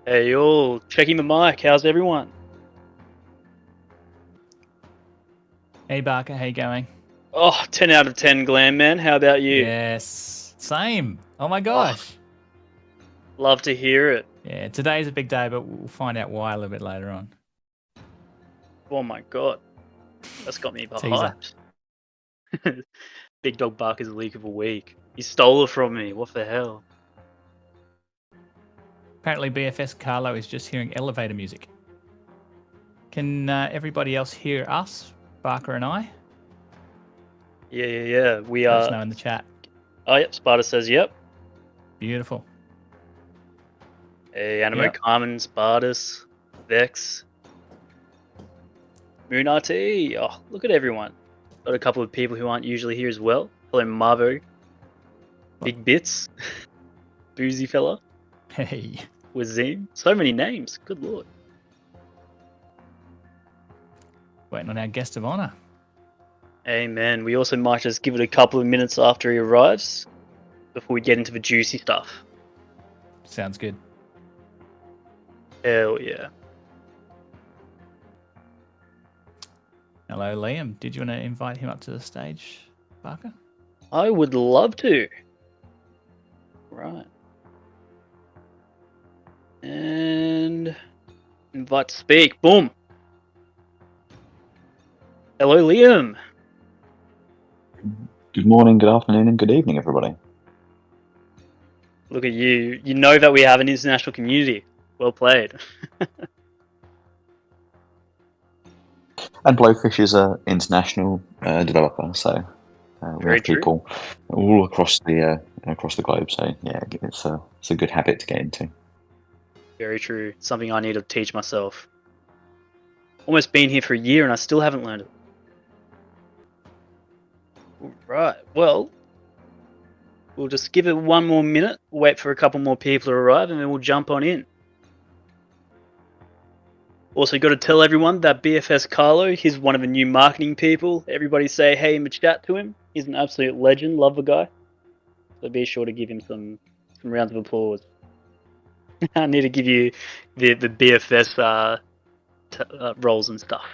Hey all, checking the mic. How's everyone? Hey Barker, how you going? Oh, 10 out of 10, Glam man. How about you? Yes, same. Oh my Oh, gosh. love to hear it. Yeah, today's a big day, but we'll find out why a little bit later on. Oh my god, that's got me Teaser. hyped. Big Dog Barker's leak of a week. He stole it from me. What the hell? Apparently, BFS Carlo is just hearing elevator music. Can everybody else hear us, Barker and I? Yeah. We Let us are. know in the chat. Oh, yep. Sparta says yep. Beautiful. Hey, Animo Yep. Carmen, Spartus, Vex, Moon RT. Oh, look at everyone. Got a couple of people who aren't usually here as well. Hello, Marvo. Big Bits. Boozy Fella. Hey. Wazim. So many names. Good lord. Waiting on our guest of honor. Amen. We also might just give it a couple of minutes after he arrives before we get into the juicy stuff. Sounds good. Hell yeah. Hello, Liam. Did you want to invite him up to the stage, Barker? I would love to. Right. And invite to speak. Boom. Hello, Liam. Good morning, good afternoon, and good evening, everybody. Look at you. You know that we have an international community. Well played. And Blowfish is an international developer, so we Very have true. people all across the globe. So yeah, it's a good habit to get into. Very true. Something I need to teach myself. Almost been here for a year and I still haven't learned it. Right. Well, we'll just give it one more minute, wait for a couple more people to arrive, and then we'll jump on in. Also, got to tell everyone that BFS Carlo, he's one of the new marketing people. Everybody say hey in the chat to him. He's an absolute legend. Love the guy. So be sure to give him some rounds of applause. I need to give you the BFS roles and stuff.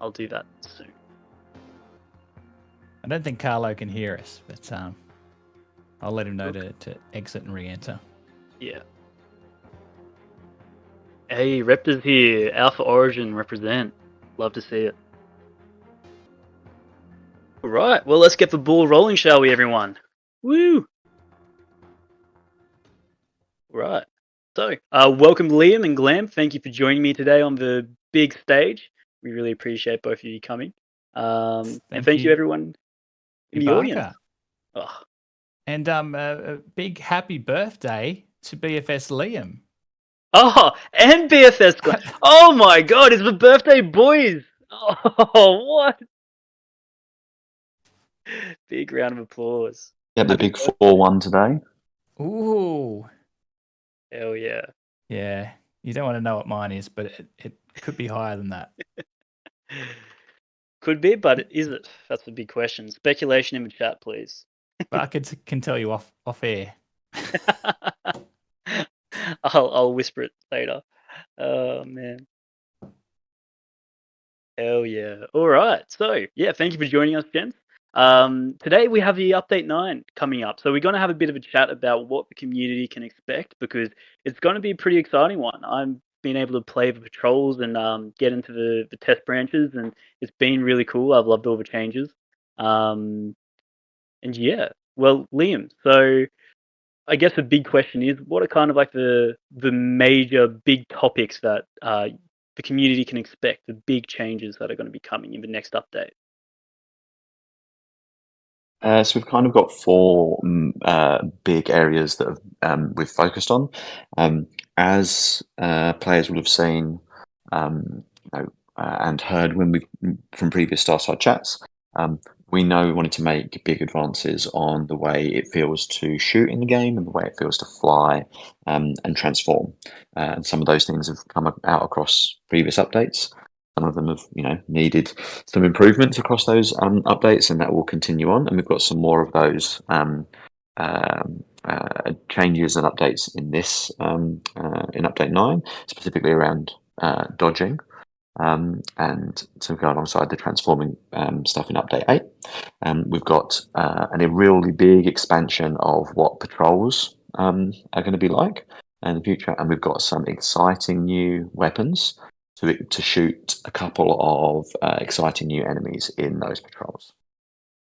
I'll do that soon. I don't think Carlo can hear us, but I'll let him know to exit and re-enter. Yeah. Hey, Reptor's here. Alpha Origin represent. Love to see it. All right. Well, let's get the ball rolling, shall we, everyone? Woo! Right. So, welcome Liam and Glam. Thank you for joining me today on the big stage. We really appreciate both of you coming. And thank you everyone in the audience. Oh. And a big happy birthday to BFS Liam. Oh, and BFS Glam. Oh my god, it's the birthday boys. Oh, what? Big round of applause. Yeah, the big 4-1 today. Ooh. Hell yeah. Yeah. You don't want to know what mine is, but it could be higher than that. Could be, but is it? That's the big question. Speculation in the chat, please. But I can tell you off air. I'll whisper it later. Oh man. Hell yeah. All right. So yeah, thank you for joining us, gents. Today we have the update 9 coming up. So we're going to have a bit of a chat about what the community can expect because it's going to be a pretty exciting one. I'm being able to play the patrols and get into the test branches, and it's been really cool. I've loved all the changes. And yeah, well, Liam. So I guess the big question is, what are kind of like the major big topics that the community can expect, the big changes that are going to be coming in the next update? So we've kind of got 4 big areas that we've focused on. As players would have seen, and heard from previous Starside chats, we know we wanted to make big advances on the way it feels to shoot in the game and the way it feels to fly and transform. And some of those things have come out across previous updates. Some of them have, needed some improvements across those updates, and that will continue on. And we've got some more of those changes and updates in this in update 9, specifically around dodging. And to go alongside the transforming stuff in update 8. We've got a really big expansion of what patrols are going to be like in the future, and we've got some exciting new weapons to shoot a couple of exciting new enemies in those patrols.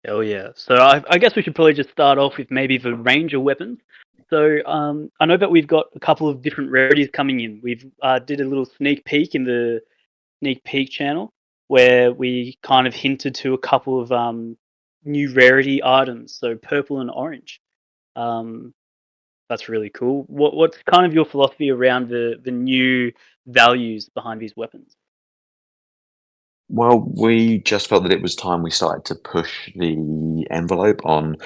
Oh yeah. So I guess we should probably just start off with maybe the ranger weapons. So I know that we've got a couple of different rarities coming in. We've did a little sneak peek in the sneak peek channel where we kind of hinted to a couple of new rarity items. So purple and orange. Um, that's really cool. What's kind of your philosophy around the new values behind these weapons? Well, we just felt that it was time we started to push the envelope on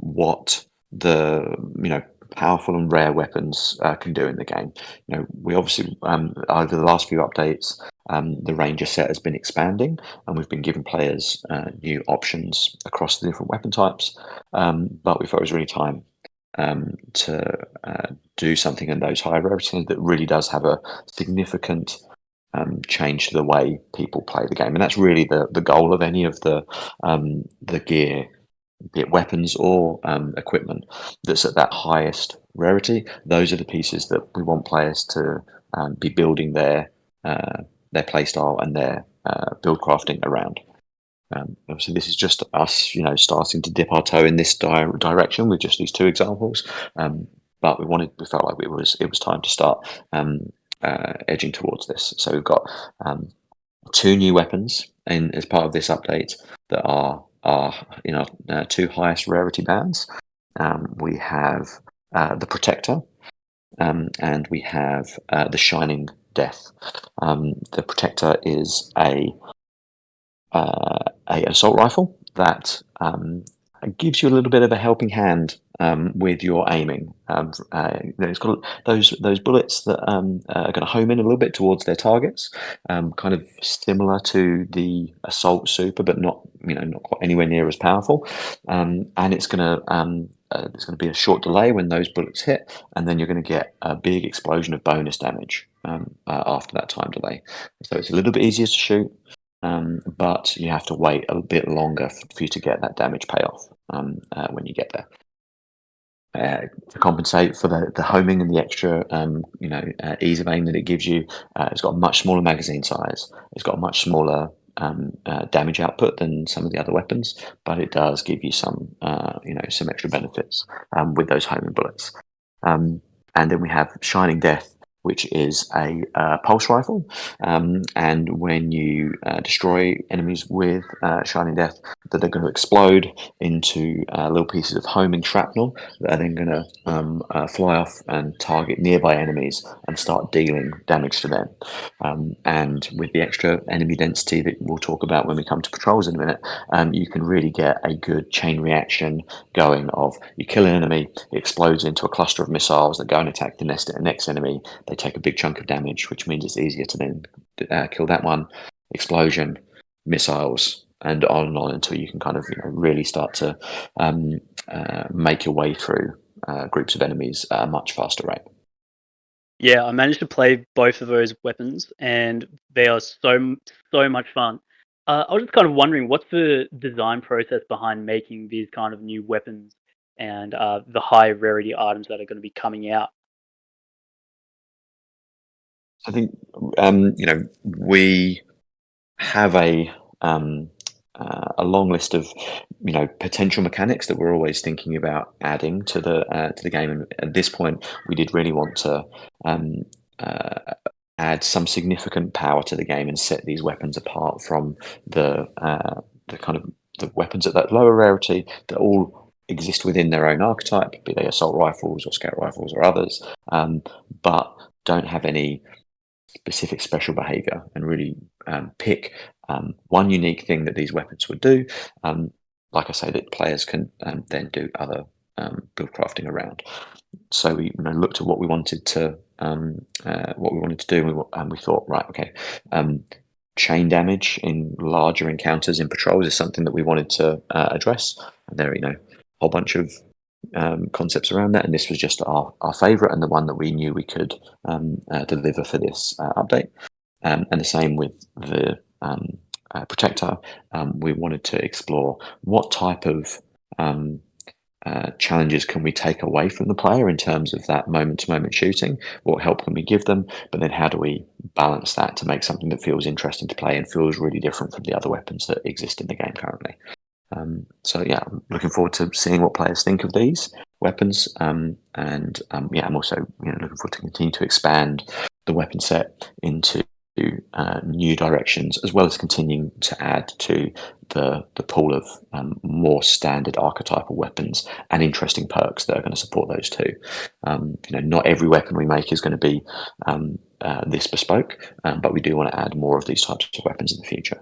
what the powerful and rare weapons can do in the game. We obviously over the last few updates, the Ranger set has been expanding, and we've been giving players new options across the different weapon types. But we thought it was really time to do something in those higher rarities that really does have a significant change to the way people play the game, and that's really the goal of any of the gear, be it weapons or equipment, that's at that highest rarity. Those are the pieces that we want players to be building their play style and their build crafting around. Obviously, this is just us, starting to dip our toe in this direction with just these two examples. But we felt like it was time to start edging towards this. So we've got 2 new weapons as part of this update that are 2 highest rarity bands. We have the Protector, and we have the Shining Death. The Protector is a assault rifle that gives you a little bit of a helping hand with your aiming. It's got those bullets that are going to home in a little bit towards their targets, kind of similar to the assault super, but not quite anywhere near as powerful. And it's going to be a short delay when those bullets hit, and then you're going to get a big explosion of bonus damage after that time delay. So it's a little bit easier to shoot. But you have to wait a bit longer for you to get that damage payoff when you get there. To compensate for the homing and the extra, ease of aim that it gives you, it's got a much smaller magazine size. It's got a much smaller damage output than some of the other weapons, but it does give you some extra benefits with those homing bullets. And then we have Shining Death, which is a pulse rifle, and when you destroy enemies with Shining Death, that they're going to explode into little pieces of homing shrapnel that are then going to fly off and target nearby enemies and start dealing damage to them. And with the extra enemy density that we'll talk about when we come to patrols in a minute, you can really get a good chain reaction going of you kill an enemy, it explodes into a cluster of missiles that go and attack the next enemy. They take a big chunk of damage, which means it's easier to then kill that one. Explosion, missiles, and on until you can kind of really start to make your way through groups of enemies at a much faster rate. Yeah, I managed to play both of those weapons, and they are so much fun. I was just kind of wondering, what's the design process behind making these kind of new weapons and the high rarity items that are going to be coming out? I think we have a long list of potential mechanics that we're always thinking about adding to the game. And at this point, we did really want to add some significant power to the game and set these weapons apart from the kind of the weapons at that lower rarity that all exist within their own archetype, be they assault rifles or scout rifles or others, but don't have any specific special behavior, and really pick one unique thing that these weapons would do. Like I say, that players can then do other build crafting around. So we looked at what we wanted to do, and we thought, right, okay, chain damage in larger encounters in patrols is something that we wanted to address. And there, a whole bunch of concepts around that, and this was just our favourite and the one that we knew we could deliver for this update. And the same with the Protector. We wanted to explore what type of challenges can we take away from the player in terms of that moment-to-moment shooting? What help can we give them? But then how do we balance that to make something that feels interesting to play and feels really different from the other weapons that exist in the game currently? So yeah, I'm looking forward to seeing what players think of these weapons, and yeah, I'm also looking forward to continue to expand the weapon set into new directions, as well as continuing to add to the pool of more standard archetypal weapons and interesting perks that are going to support those too. Not every weapon we make is going to be this bespoke, but we do want to add more of these types of weapons in the future.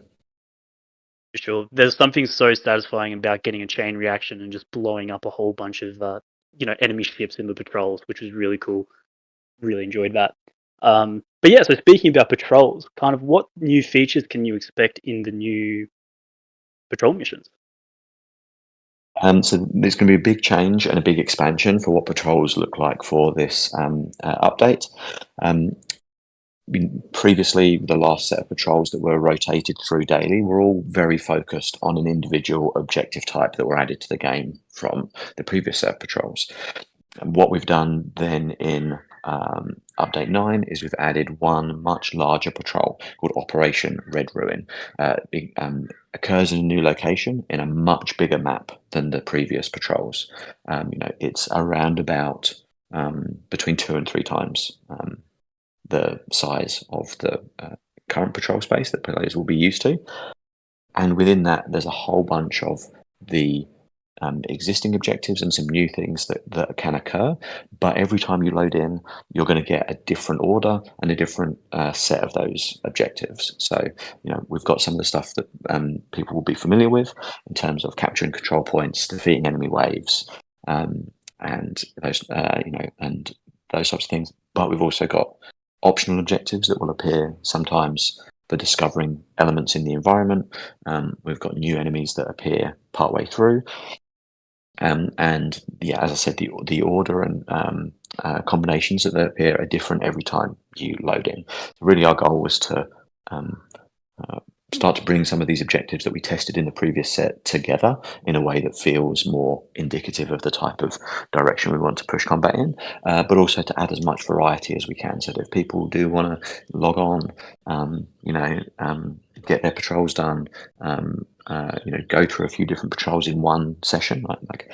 For sure. There's something so satisfying about getting a chain reaction and just blowing up a whole bunch of enemy ships in the patrols, which was really cool. Really enjoyed that. But yeah, so speaking about patrols, kind of what new features can you expect in the new patrol missions? So there's going to be a big change and a big expansion for what patrols look like for this update. Previously, the last set of patrols that were rotated through daily were all very focused on an individual objective type that were added to the game from the previous set of patrols. And what we've done then in Update 9 is we've added one much larger patrol called Operation Red Ruin. It occurs in a new location in a much bigger map than the previous patrols. It's around about between 2 and 3 times the size of the current patrol space that players will be used to. And within that, there's a whole bunch of the existing objectives and some new things that can occur. But every time you load in, you're going to get a different order and a different set of those objectives. So, we've got some of the stuff that people will be familiar with in terms of capturing control points, defeating enemy waves, and those, and those types of things. But we've also got optional objectives that will appear sometimes for discovering elements in the environment. We've got new enemies that appear partway through. And yeah, as I said, the order and combinations that appear are different every time you load in. So really, our goal was to start to bring some of these objectives that we tested in the previous set together in a way that feels more indicative of the type of direction we want to push combat in, but also to add as much variety as we can, so that if people do want to log on, get their patrols done, go through a few different patrols in one session, like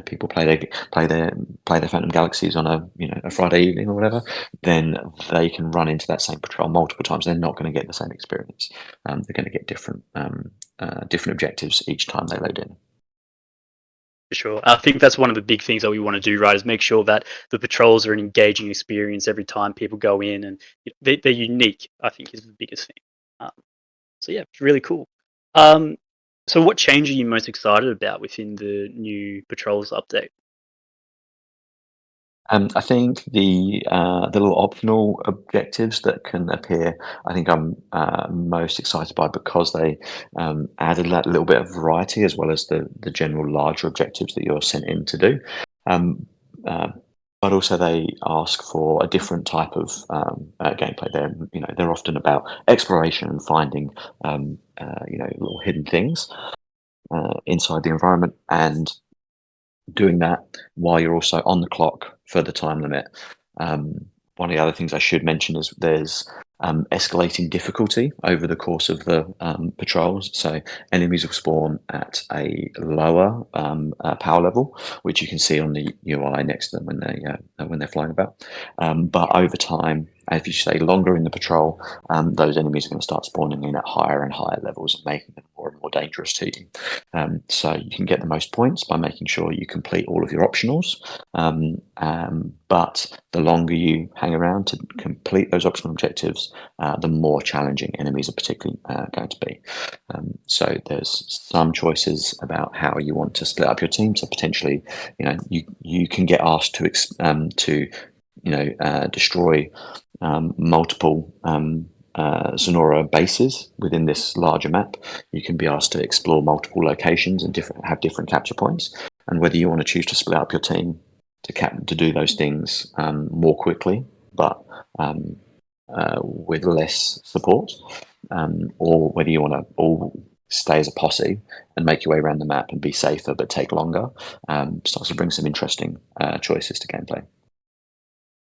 people play their Phantom Galaxies on a Friday evening or whatever, then they can run into that same patrol multiple times. They're not going to get the same experience. They're going to get different objectives each time they load in. For sure. I think that's one of the big things that we want to do, right, is make sure that the patrols are an engaging experience every time people go in, and they're unique, I think, is the biggest thing. So yeah, it's really cool. So what change are you most excited about within the new patrols update? I think the little optional objectives that can appear, I think I'm most excited by, because they added that little bit of variety, as well as the general larger objectives that you're sent in to do. But also they ask for a different type of gameplay. They're often about exploration and finding little hidden things inside the environment, and doing that while you're also on the clock for the time limit. One of the other things I should mention is there's escalating difficulty over the course of the patrols. So enemies will spawn at a lower power level, which you can see on the UI next to them when they're flying about. But over time, if you stay longer in the patrol, those enemies are going to start spawning in at higher and higher levels and making them more and more dangerous to you. So you can get the most points by making sure you complete all of your optionals. But the longer you hang around to complete those optional objectives, the more challenging enemies are particularly going to be. So there's some choices about how you want to split up your team. So potentially, you can get asked to destroy multiple Sonora bases within this larger map. You can be asked to explore multiple locations and have different capture points. and whether you want to choose to split up your team to do those things more quickly, but with less support, or whether you want to all stay as a posse and make your way around the map and be safer but take longer, starts to bring some interesting choices to gameplay.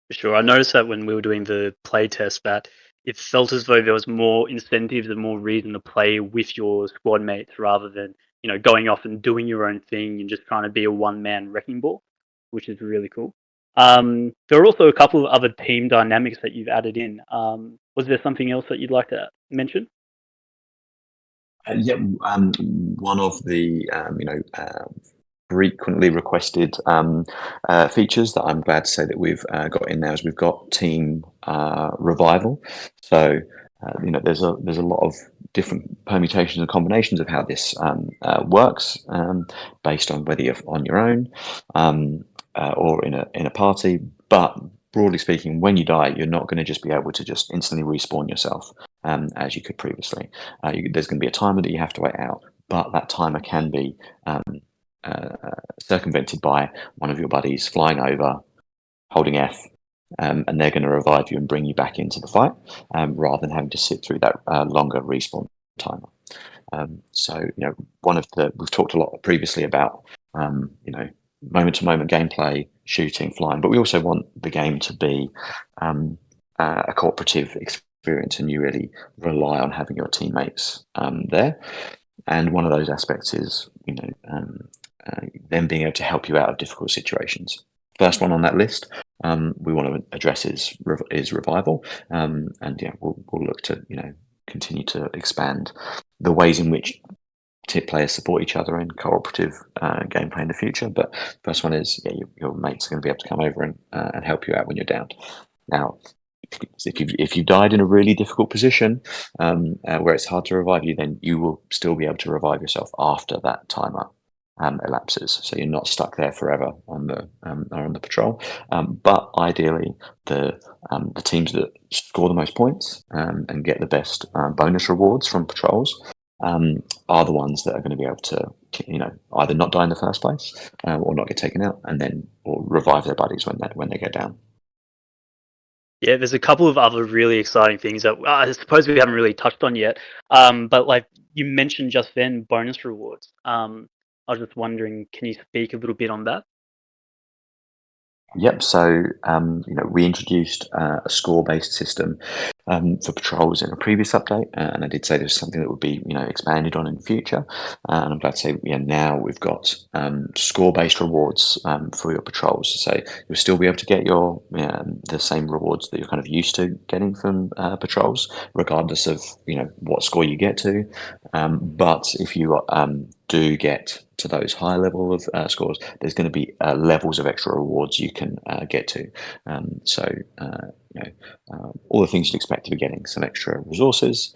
For sure. I noticed that when we were doing the play test that it felt as though there was more incentives and more reason to play with your squad mates rather than, going off and doing your own thing and just trying to be a one-man wrecking ball, which is really cool. There are also a couple of other team dynamics that you've added in. Was there something else that you'd like to mention? Yeah, one of the frequently requested features that I'm glad to say that we've got in now is we've got team revival. So there's a lot of different permutations and combinations of how this works, based on whether you're on your own or in a party. But broadly speaking, when you die, you're not going to just be able to just instantly respawn yourself as you could previously. There's going to be a timer that you have to wait out, but that timer can be circumvented by one of your buddies flying over, holding F, and they're going to revive you and bring you back into the fight, rather than having to sit through that longer respawn timer. So we've talked a lot previously about moment-to-moment gameplay, shooting, flying, but we also want the game to be a cooperative experience, and you really rely on having your teammates there. And one of those aspects is them being able to help you out of difficult situations. First one on that list we want to address is revival, and we'll look to continue to expand the ways in which players support each other in cooperative gameplay in the future. But first one is your mates are going to be able to come over and help you out when you're down. Now, if you died in a really difficult position where it's hard to revive you, then you will still be able to revive yourself after that timer elapses. So you're not stuck there forever on the patrol. But ideally, the teams that score the most points and get the best bonus rewards from patrols are the ones that are going to be able to either not die in the first place or not get taken out, and then or revive their buddies when they go down. Yeah, there's a couple of other really exciting things that I suppose we haven't really touched on yet. But like you mentioned just then, bonus rewards. I was just wondering, can you speak a little bit on that? Yep. So we introduced a score-based system for patrols in a previous update, and I did say there's something that would be expanded on in the future. And I'm glad to say now we've got score-based rewards for your patrols. So you'll still be able to get your the same rewards that you're kind of used to getting from patrols, regardless of what score you get to. But if you do get to those high level of scores, there's going to be levels of extra rewards you can get to. All the things you'd expect to be getting: some extra resources,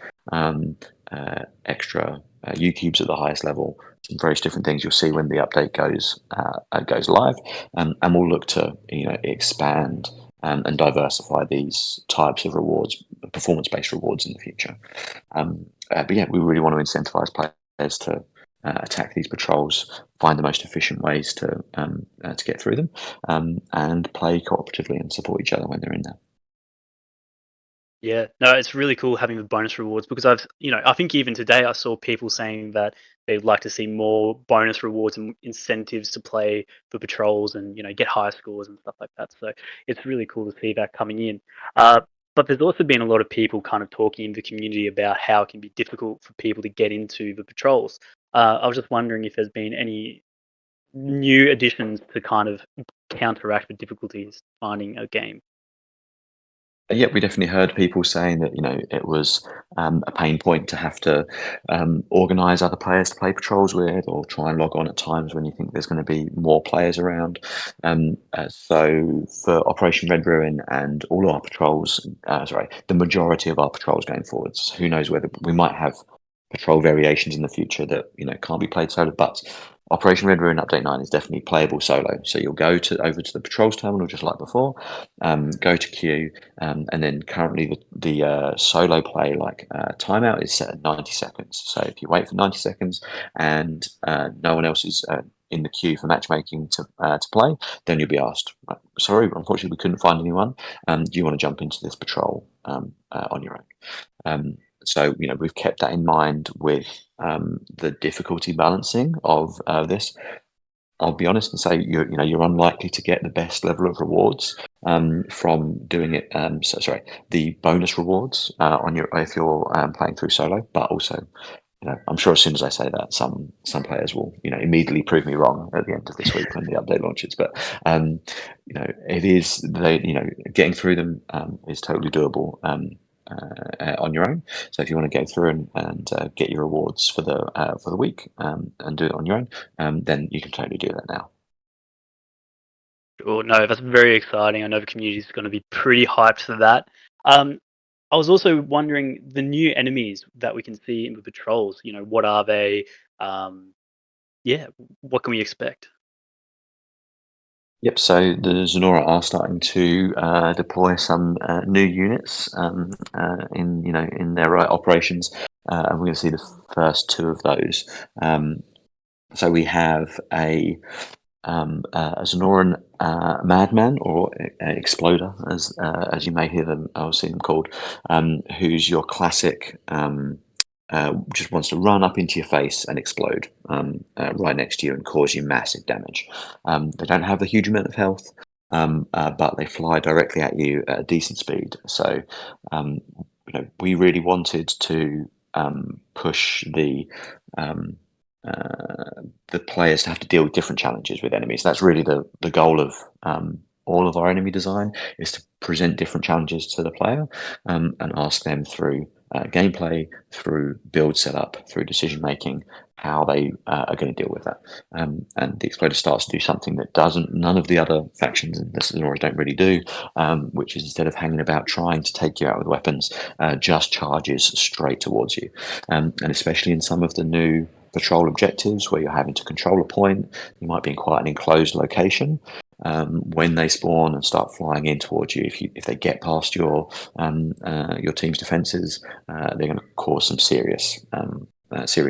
extra U cubes at the highest level, some various different things you'll see when the update goes live, and we'll look to expand and diversify these types of rewards, performance-based rewards in the future. But we really want to incentivize players to attack these patrols, find the most efficient ways to get through them, and play cooperatively and support each other when they're in there. Yeah, no, it's really cool having the bonus rewards because I think even today I saw people saying that they'd like to see more bonus rewards and incentives to play for patrols and get higher scores and stuff like that. So it's really cool to see that coming in. But there's also been a lot of people kind of talking in the community about how it can be difficult for people to get into the patrols. I was just wondering if there's been any new additions to kind of counteract the difficulties finding a game. Yeah, we definitely heard people saying that it was a pain point to have to organise other players to play patrols with, or try and log on at times when you think there's going to be more players around. So for Operation Red Ruin and all our patrols, the majority of our patrols going forwards, who knows whether we might have patrol variations in the future that can't be played solo, but Operation Red Ruin Update 9 is definitely playable solo. So you'll go over to the patrols terminal just like before, go to queue, and then currently the solo play timeout is set at 90 seconds. So if you wait for 90 seconds and no one else is in the queue for matchmaking to play, then you'll be asked, sorry, unfortunately we couldn't find anyone. Do you want to jump into this patrol on your own? So we've kept that in mind with the difficulty balancing of this. I'll be honest and say you're unlikely to get the best level of rewards from doing it. The bonus rewards on your if you're playing through solo, but also I'm sure as soon as I say that, some players will immediately prove me wrong at the end of this week when the update launches. But it is getting through them is totally doable. On your own. So if you want to go through and get your rewards for the week and do it on your own, then you can totally do that now. Sure. No, that's very exciting. I know the community is going to be pretty hyped for that. I was also wondering the new enemies that we can see in the patrols. What are they? Yeah, what can we expect? Yep. So the Zenora are starting to deploy some new units in their operations, and we're going to see the first two of those. So we have a Zenoran madman or exploder, as you may hear them, I'll see them called, who's your classic. Just wants to run up into your face and explode right next to you and cause you massive damage. They don't have a huge amount of health, but they fly directly at you at a decent speed. So, we really wanted to push the players to have to deal with different challenges with enemies. That's really the goal of all of our enemy design, is to present different challenges to the player and ask them through gameplay, through build setup, through decision making, how they are going to deal with that. And the Exploder starts to do something that none of the other factions in the Zenora don't really do, which is instead of hanging about trying to take you out with weapons, just charges straight towards you. And especially in some of the new patrol objectives where you're having to control a point, you might be in quite an enclosed location. When they spawn and start flying in towards you, if they get past your team's defenses, they're going to cause some serious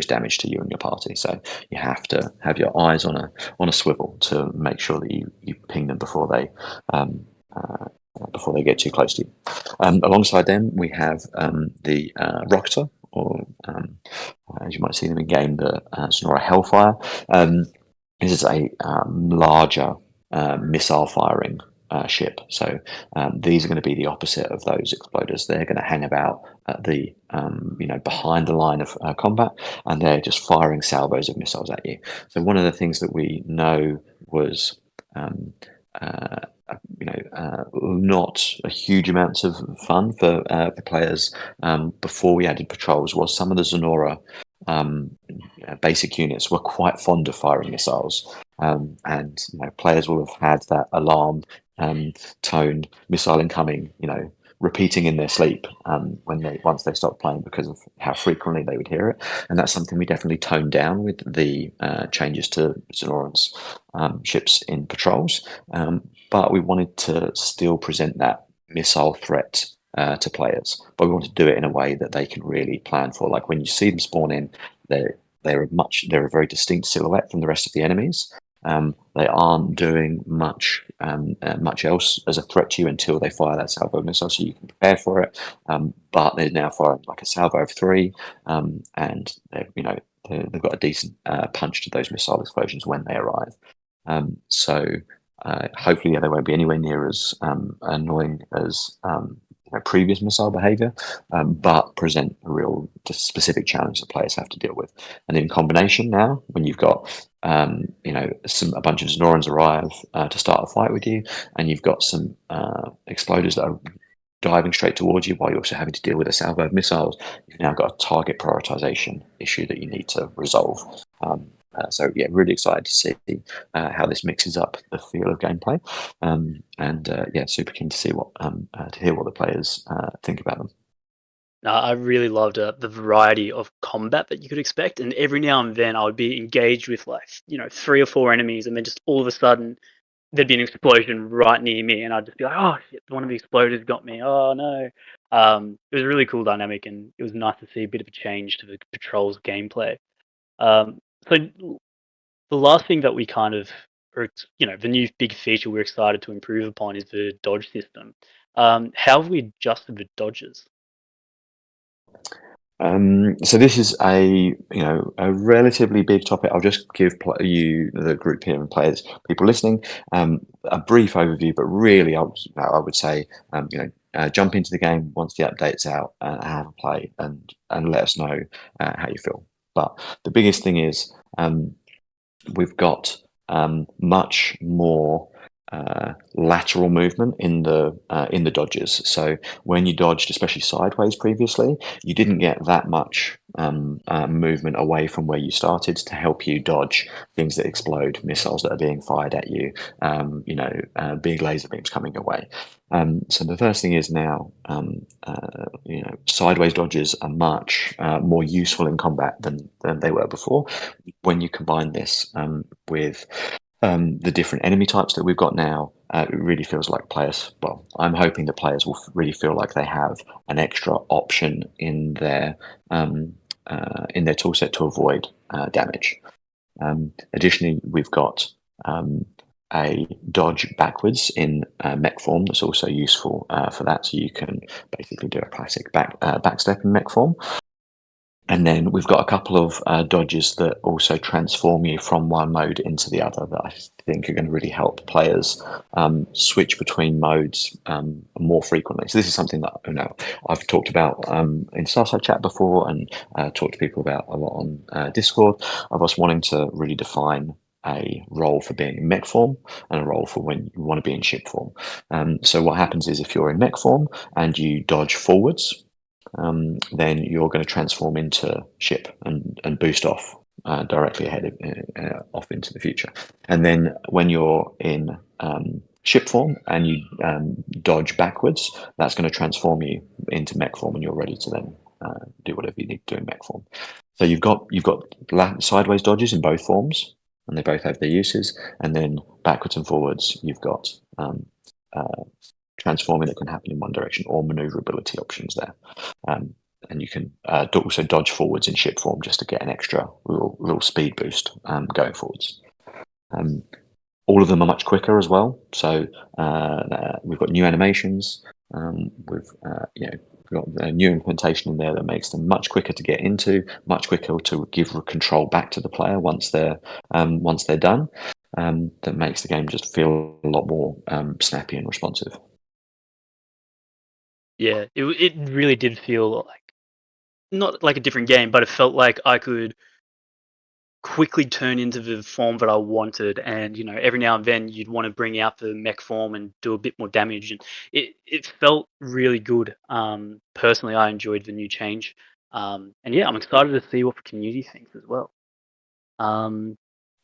damage to you and your party. So you have to have your eyes on a swivel to make sure that you ping them before they get too close to you. Alongside them, we have the Rocketer, or as you might see them in game, the Sonora Hellfire. This is a larger missile firing ship. So these are going to be the opposite of those exploders. They're going to hang about at the behind the line of combat, and they're just firing salvos of missiles at you. So one of the things that we know was not a huge amount of fun for players before we added patrols was some of the Zenora basic units were quite fond of firing missiles, and players will have had that alarm tone, missile incoming, repeating in their sleep once they stopped playing because of how frequently they would hear it. And that's something we definitely toned down with the changes to Zenoran's ships in patrols. But we wanted to still present that missile threat to players, but we want to do it in a way that they can really plan for. Like when you see them spawn in, they're a very distinct silhouette from the rest of the enemies. They aren't doing much else as a threat to you until they fire that salvo missile, so you can prepare for it. But they're now firing like a salvo of 3, and they've got a decent punch to those missile explosions when they arrive. So hopefully, they won't be anywhere near as annoying as previous missile behavior, but present a real specific challenge that players have to deal with. And in combination now, when you've got a bunch of Zenorans arrive to start a fight with you, and you've got some exploders that are diving straight towards you while you're also having to deal with a salvo of missiles, you've now got a target prioritization issue that you need to resolve. So yeah, really excited to see how this mixes up the feel of gameplay, and super keen to see to hear what the players think about them. I really loved the variety of combat that you could expect, and every now and then I would be engaged with 3 or 4 enemies, and then just all of a sudden there'd be an explosion right near me, and I'd just be like, "Oh shit, one of the exploders got me. Oh no." It was a really cool dynamic, and it was nice to see a bit of a change to the patrol's gameplay. So The last thing that we kind of, or the new big feature we're excited to improve upon is the dodge system. How have we adjusted the dodges? So this is a relatively big topic. I'll just give you, the group here and players, people listening, a brief overview. But really, I would say, jump into the game once the update's out and have a play and let us know how you feel. But the biggest thing is, we've got much more lateral movement in the dodges. So when you dodged, especially sideways previously, you didn't get that much movement away from where you started to help you dodge things that explode, missiles that are being fired at you, big laser beams coming away. So the first thing is now, sideways dodges are much more useful in combat than they were before. When you combine this with the different enemy types that we've got now, it really feels like players. Well, I'm hoping the players will really feel like they have an extra option in their toolset to avoid damage. Additionally, we've got a dodge backwards in mech form that's also useful for that. So you can basically do a classic backstep in mech form. And then we've got a couple of dodges that also transform you from one mode into the other that I think are going to really help players switch between modes more frequently. So this is something that I've talked about in Starside chat before, and talked to people about a lot on Discord, of us wanting to really define a role for being in mech form and a role for when you want to be in ship form. So what happens is, if you're in mech form and you dodge forwards, then you're going to transform into ship and boost off directly ahead off into the future. And then when you're in ship form and you dodge backwards, that's going to transform you into mech form, and you're ready to then do whatever you need to do in mech form. So you've got sideways dodges in both forms, and they both have their uses. And then backwards and forwards, you've got transforming that can happen in one direction, or maneuverability options there. And you can also dodge forwards in ship form just to get an extra little speed boost going forwards. All of them are much quicker as well. So we've got new animations. We've got a new implementation in there that makes them much quicker to get into, much quicker to give control back to the player once they're done. That makes the game just feel a lot more snappy and responsive. Yeah, it really did feel like not like a different game, but it felt like I could quickly turn into the form that I wanted, and every now and then you'd want to bring out the mech form and do a bit more damage, and it felt really good. Personally, I enjoyed the new change, and yeah, I'm excited to see what the community thinks as well. Um,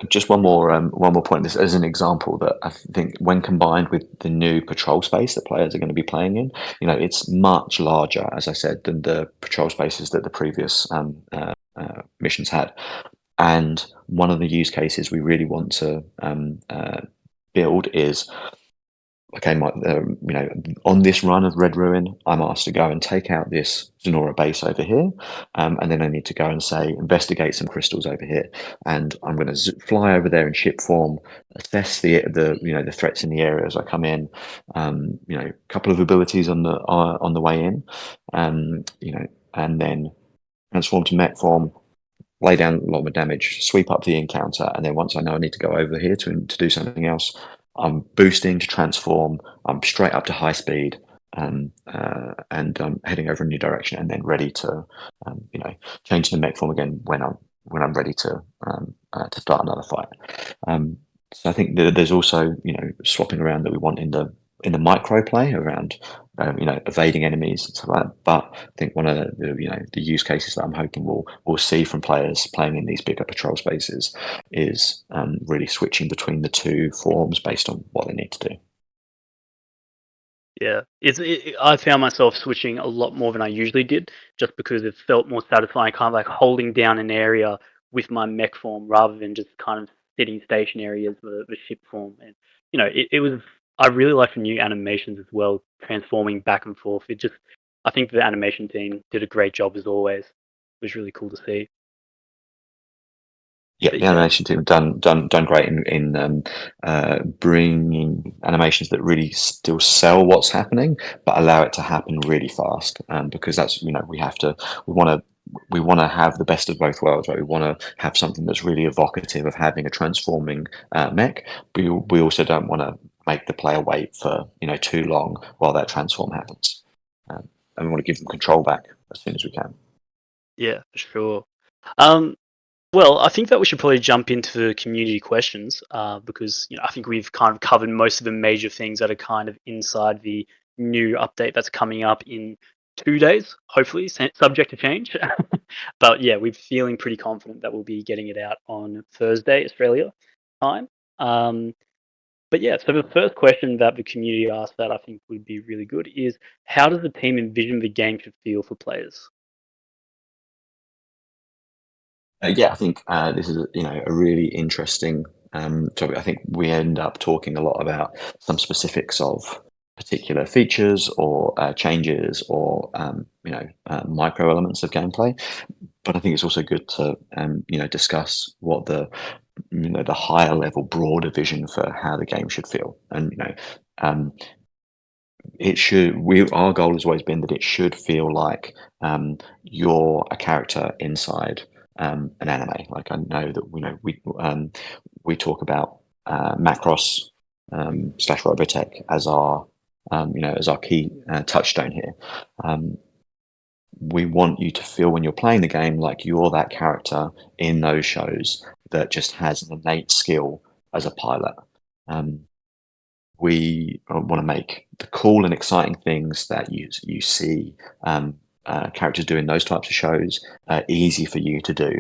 Just one more point. This as an example that I think, when combined with the new patrol space that players are going to be playing in, it's much larger, as I said, than the patrol spaces that the previous missions had. And one of the use cases we really want to build is, okay, on this run of Red Ruin, I'm asked to go and take out this Sonora base over here, and then I need to go and say, investigate some crystals over here, and I'm going to fly over there in ship form, assess the threats in the area as I come in. A couple of abilities on the way in, and then transform to mech form, lay down a lot of damage, sweep up the encounter, and then once I know I need to go over here to do something else, I'm boosting to transform. I'm straight up to high speed, and I'm heading over a new direction, and then ready to, change the mech form again when I'm ready to start another fight. So I think that there's also swapping around that we want in the micro play around evading enemies and stuff like that. But I think one of the use cases that I'm hoping we'll see from players playing in these bigger patrol spaces is really switching between the two forms based on what they need to do. yeah, I found myself switching a lot more than I usually did, just because it felt more satisfying, kind of like holding down an area with my mech form rather than just kind of sitting stationary as the ship form. And it was. I really like the new animations as well, transforming back and forth. I think the animation team did a great job as always. It was really cool to see. Yeah, But the animation team have done great in bringing animations that really still sell what's happening, but allow it to happen really fast. Because that's we want to have the best of both worlds, right? We want to have something that's really evocative of having a transforming mech, but we also don't want to make the player wait for too long while that transform happens, and we want to give them control back as soon as we can. yeah, for sure. Well, I think that we should probably jump into the community questions because I think we've kind of covered most of the major things that are kind of inside the new update that's coming up in 2 days, hopefully, subject to change. But yeah, we're feeling pretty confident that we'll be getting it out on Thursday, Australia time. Um, but yeah, so the first question that the community asked that I think would be really good is how does the team envision the game should feel for players? Yeah, I think this is a really interesting topic. I think we end up talking a lot about some specifics of particular features or changes or micro elements of gameplay. But I think it's also good to discuss what the higher level, broader vision for how the game should feel. And um, it should. Our goal has always been that it should feel like you're a character inside an anime. Like I know that we talk about Macross slash Robotech as our as our key touchstone here. We want you to feel when you're playing the game like you're that character in those shows that just has an innate skill as a pilot. Um, we want to make the cool and exciting things that you see characters do in those types of shows easy for you to do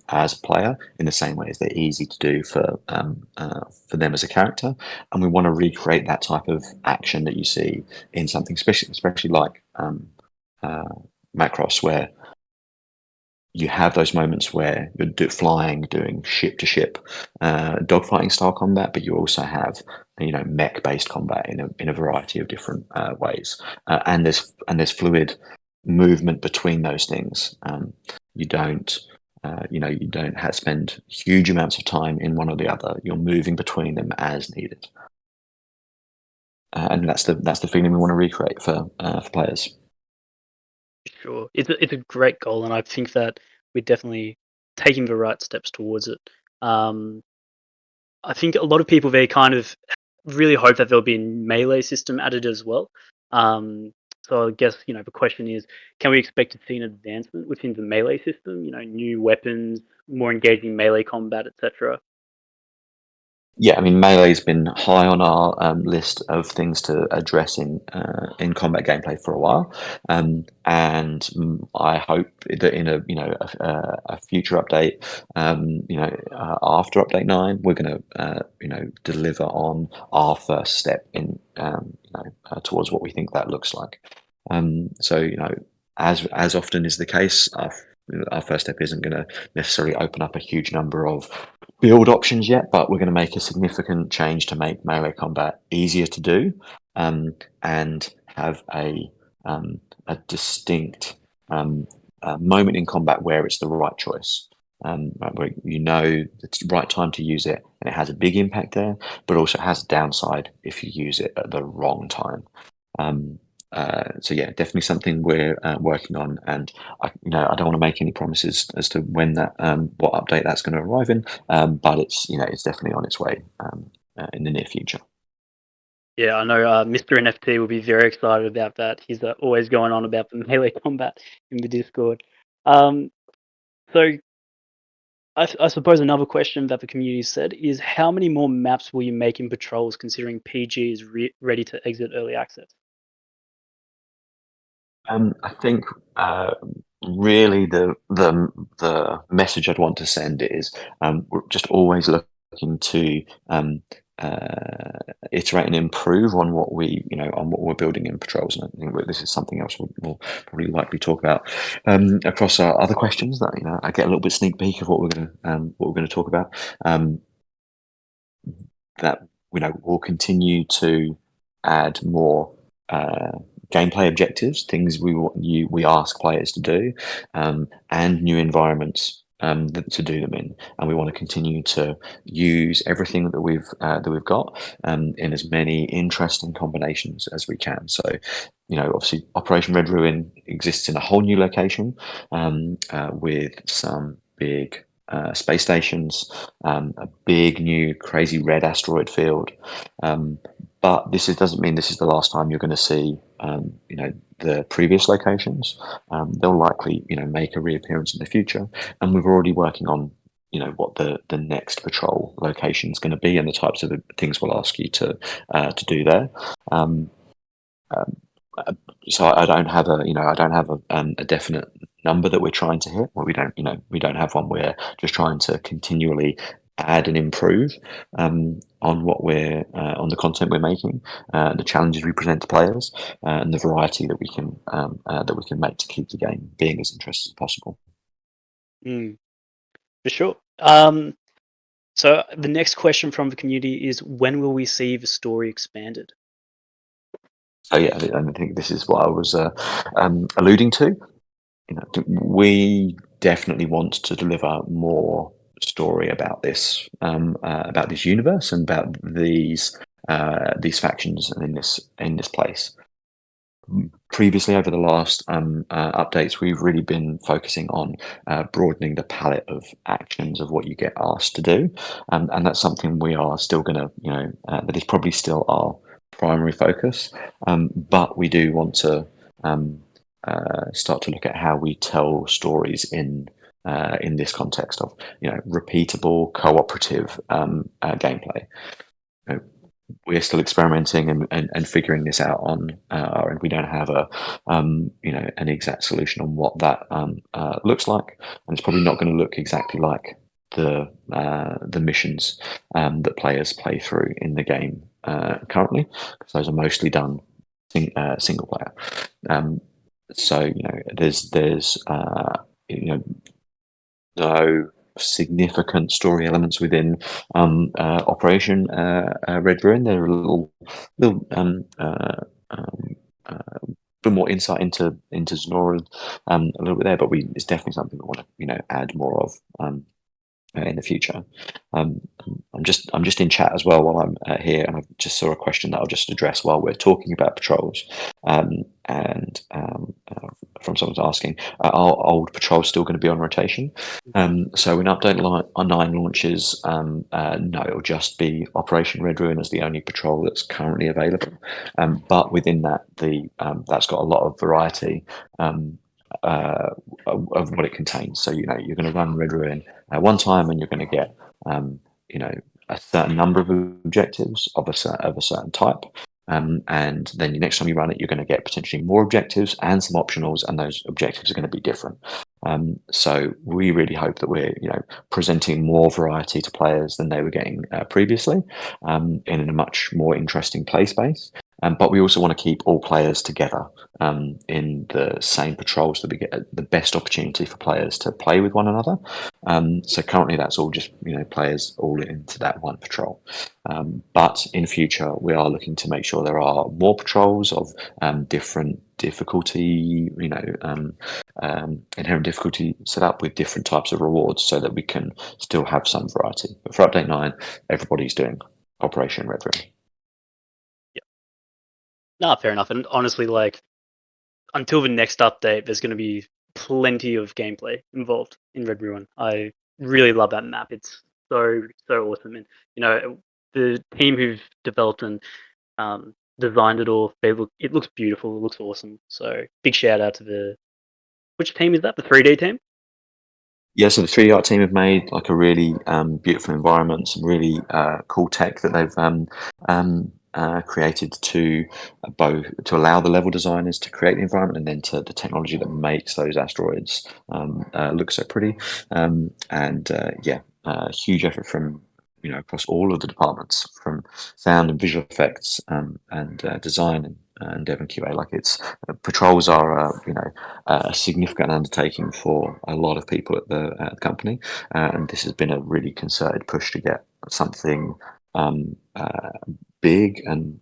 as a player, in the same way as they're easy to do for them as a character. And we want to recreate that type of action that you see in something, especially like uh, Macross, where you have those moments where you're flying, doing ship to ship, dogfighting style combat, but you also have mech based combat in a variety of different ways, and there's fluid movement between those things. You don't. You don't spend huge amounts of time in one or the other. You're moving between them as needed, and that's the feeling we want to recreate for players. Sure. It's a great goal, and I think that we're definitely taking the right steps towards it. Um, I think a lot of people they kind of really hope that there'll be a melee system added as well. So I guess the question is, can we expect to see an advancement within the melee system? New weapons, more engaging melee combat, etc. Yeah, I mean, Melee's been high on our list of things to address in combat gameplay for a while, and I hope that in a future update, after update 9, we're going to deliver on our first step in towards what we think that looks like. So as often is the case, our first step isn't going to necessarily open up a huge number of build options yet, but we're going to make a significant change to make melee combat easier to do, and have a distinct moment in combat where it's the right choice. Where it's the right time to use it, and it has a big impact there, but also has a downside if you use it at the wrong time. So yeah, definitely something we're working on, and I don't want to make any promises as to when that what update that's going to arrive in, but it's definitely on its way in the near future. Yeah, I know Mr. NFT will be very excited about that. He's always going on about the melee combat in the Discord. Um, so I suppose another question that the community said is how many more maps will you make in patrols considering PG is ready to exit early access? I think really the message I'd want to send is we're just always looking to iterate and improve on what we're building in patrols. And I think that this is something else we'll probably likely talk about across our other questions. That I get a little bit sneak peek of what we're going to talk about. That we'll continue to add more gameplay objectives, things we ask players to do, and new environments to do them in, and we want to continue to use everything that we've got in as many interesting combinations as we can. So, obviously, Operation Red Ruin exists in a whole new location with some big space stations, a big new crazy red asteroid field. But doesn't mean this is the last time you're going to see, the previous locations. They'll likely, make a reappearance in the future, and we're already working on, what the next patrol location is going to be and the types of things we'll ask you to do there. So I don't have a definite number that we're trying to hit. Well, we don't have one. We're just trying to continually add and improve on what we're on the content we're making, the challenges we present to players, and the variety that we can make to keep the game being as interesting as possible. For sure. So the next question from the community is, when will we see the story expanded? So yeah, I think this is what I was alluding to. We definitely want to deliver more story about this universe and about these factions and in this place. Previously, over the last updates, we've really been focusing on broadening the palette of actions of what you get asked to do, and that's something we are still going to, that is probably still our primary focus, but we do want to start to look at how we tell stories in this context of repeatable cooperative gameplay. We're still experimenting and figuring this out on our end. We don't have an exact solution on what that looks like, and it's probably not going to look exactly like the missions that players play through in the game currently, because those are mostly done single player. So there's no significant story elements within Operation Red Ruin. There are a little bit more insight into Zenora, a little bit there, but it's definitely something we want to add more of in the future. I'm just in chat as well while I'm here, and I just saw a question that I'll just address while we're talking about patrols. From someone's asking, are old patrols still going to be on rotation? So when update 9 launches, no, it'll just be Operation Red Ruin as the only patrol that's currently available. But within that, that's got a lot of variety of what it contains. So you're going to run Red Ruin one time, and you're going to get a certain number of objectives of a certain type. And then the next time you run it, you're going to get potentially more objectives and some optionals, and those objectives are going to be different. So we really hope that we're presenting more variety to players than they were getting previously, in a much more interesting play space. But we also want to keep all players together in the same patrols, so that we get the best opportunity for players to play with one another. So currently that's all just players all into that one patrol. But in future we are looking to make sure there are more patrols of different difficulty, inherent difficulty set up with different types of rewards, so that we can still have some variety. But for update 9, everybody's doing Operation Red Ruin. No, fair enough. And honestly, until the next update, there's going to be plenty of gameplay involved in Red Ruin. I really love that map. It's so awesome. And the team who've developed and designed it all, it looks beautiful. It looks awesome. So big shout out to which team is that? The 3D team? Yeah, so the 3D art team have made a really beautiful environment, some really cool tech that they've created to allow the level designers to create the environment, and then to the technology that makes those asteroids look so pretty. Huge effort from across all of the departments, from sound and visual effects and design and dev and QA. Patrols are a significant undertaking for a lot of people at the company, and this has been a really concerted push to get something big and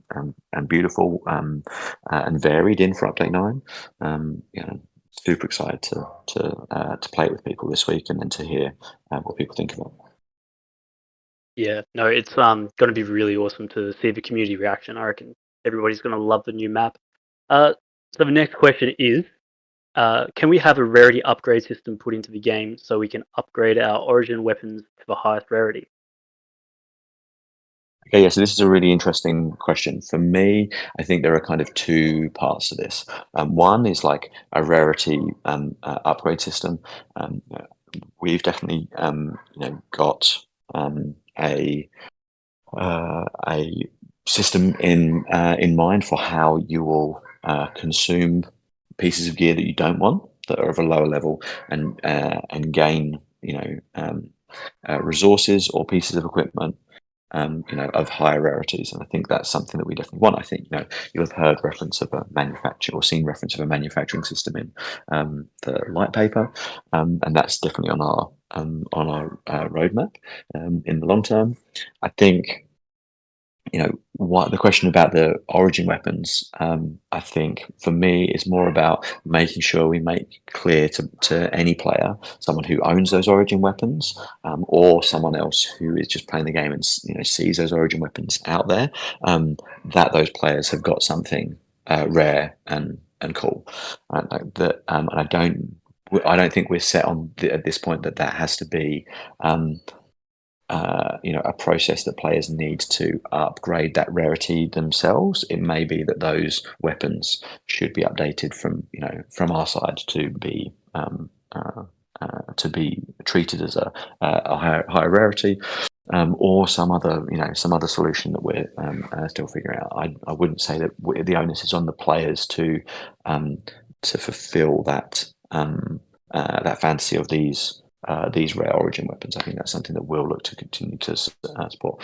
beautiful and varied in for update 9. super excited to play it with people this week and then to hear what people think of it. Yeah, no, it's going to be really awesome to see the community reaction. I reckon everybody's going to love the new map. So the next question is, can we have a rarity upgrade system put into the game so we can upgrade our origin weapons to the highest rarity? Okay, yeah, so this is a really interesting question. For me, I think there are kind of two parts to this. One is like a rarity upgrade system. We've definitely got a system in mind for how you will consume pieces of gear that you don't want, that are of a lower level, and gain resources or pieces of equipment of higher rarities. And I think that's something that we definitely want. I think you'll have heard reference of a manufacture or seen reference of a manufacturing system in the light paper, and that's definitely on our roadmap in the long term. I think what the question about the origin weapons, I think for me is more about making sure we make clear to any player, someone who owns those origin weapons, or someone else who is just playing the game and sees those origin weapons out there, that those players have got something rare and cool. And I don't think we're set on at this point that has to be a process that players need to upgrade that rarity themselves. It may be that those weapons should be updated from our side to be treated as a higher rarity, or some other solution that we're still figuring out. I wouldn't say that the onus is on the players to fulfill that that fantasy of these rare origin weapons. I think that's something that we'll look to continue to support.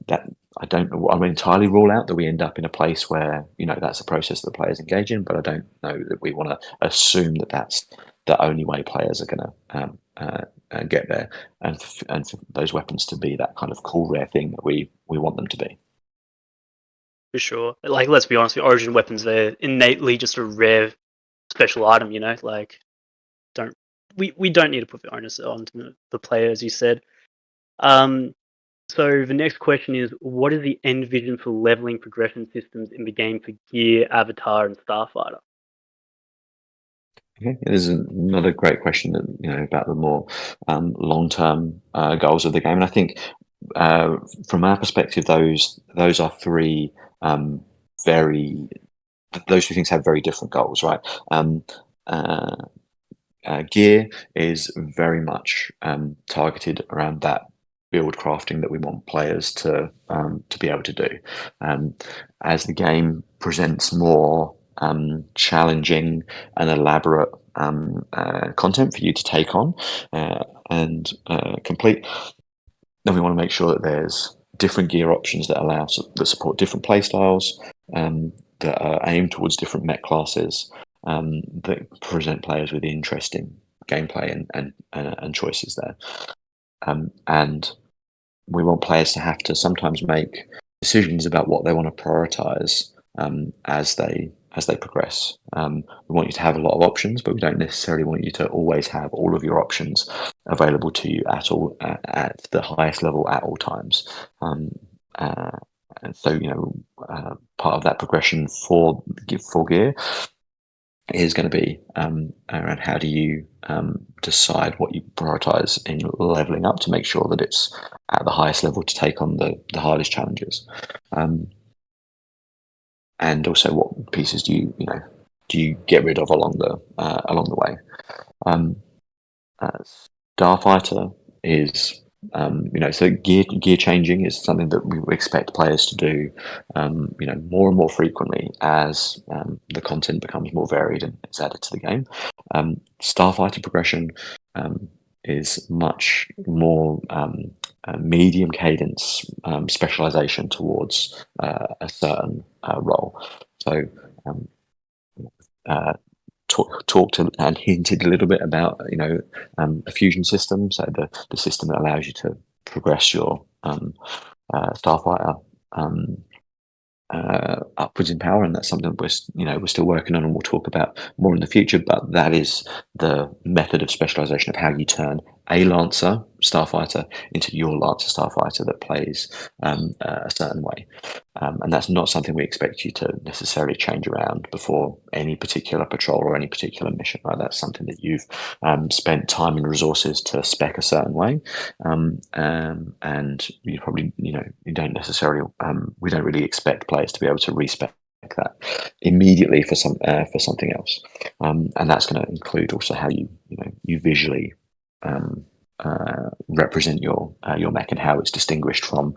That I don't entirely rule out that we end up in a place where that's a process that players engage in, but I don't know that we want to assume that that's the only way players are going to get there, and for those weapons to be that kind of cool rare thing that we want them to be. For sure. Like, let's be honest, the origin weapons, they're innately just a rare special item, like we don't need to put the onus on the player, as you said. So the next question is, what is the end vision for leveling progression systems in the game for Gear, Avatar, and Starfighter? Okay. This is another great question about the more long-term goals of the game, and I think from our perspective, those are three those two things have very different goals, right? Gear is very much targeted around that build crafting that we want players to be able to do. As the game presents more challenging and elaborate content for you to take on and complete, then we want to make sure that there's different gear options that support different play styles, that are aimed towards different mech classes, that present players with interesting gameplay and choices there. And we want players to have to sometimes make decisions about what they want to prioritize as they progress. We want you to have a lot of options, but we don't necessarily want you to always have all of your options available to you at the highest level at all times. And so, part of that progression for gear is going to be around how do you decide what you prioritize in leveling up to make sure that it's at the highest level to take on the hardest challenges, and also what pieces do you get rid of along the way. Starfighter is so gear changing is something that we expect players to do more and more frequently as the content becomes more varied and is added to the game. Starfighter progression is much more medium cadence specialization towards a certain role. So talked and hinted a little bit about a fusion system, so the system that allows you to progress your starfighter upwards in power, and that's something we're still working on, and we'll talk about more in the future. But that is the method of specialization of how you turn a Lancer Starfighter into your Lancer Starfighter that plays a certain way. And that's not something we expect you to necessarily change around before any particular patrol or any particular mission. Right? That's something that you've spent time and resources to spec a certain way, and you probably you don't necessarily we don't really expect players to be able to respec that immediately for something else, and that's going to include also how you visually represent your mech and how it's distinguished from